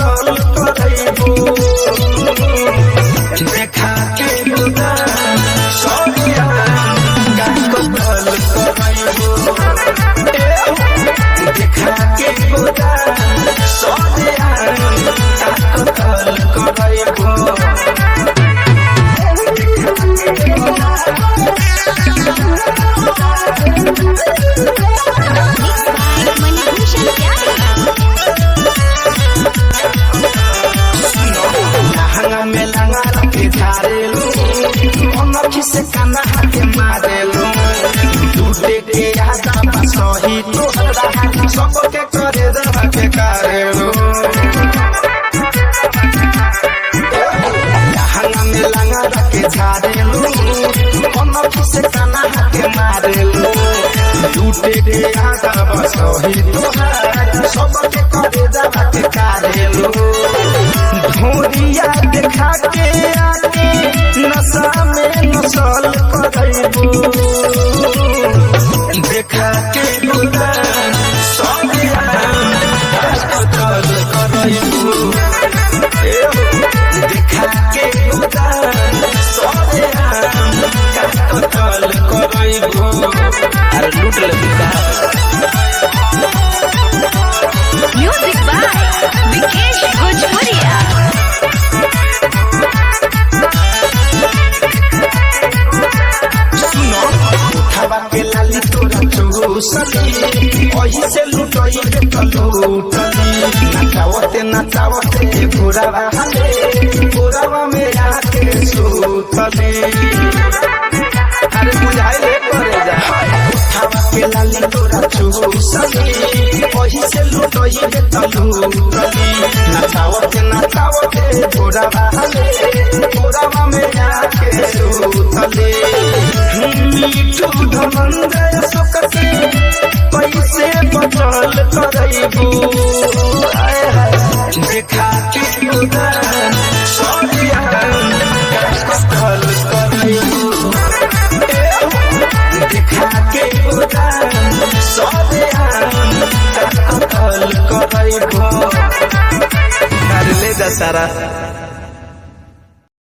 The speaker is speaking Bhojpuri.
कतल करैबो देखा के गोदान सौदिया का कतल करैबो देखा के गोदान सौदिया का कतल करैबो में लंगा के झारेलू अनखी से काना हाथे मारेलू टूटे के यादा सही तोहरा सबके करे दवा के कारेलू लहंगा में लंगा के झारेलू अनखी से काना हाथे मारेलू टूटे के यादा सही तोहरा सबके करे दवा के कारेलू धोरिया देखा के आके नशा में नसल करैबो देखा के गोदान सौदिया कतल करैबो देखा के गोदान सौदिया कतल करैबो अरे लूट लेबा म्यूजिक बाय विकेश भोजपुरिया के लाली तोरा चूसली ओही से लुटई के लूटली नचावते घोड़ावा में आके सुतली अरे बुझाइले करे जा के लाली तोरा चूसली ओही से लुटई के लूटली नचावते घोड़ावा में आके सुतली धमंदर सुकते पैसे बचल करैबो देखा के गोदान सौदिया कतल करैबो देखा के गोदान सौदिया कतल करैबो कर ले दशहरा।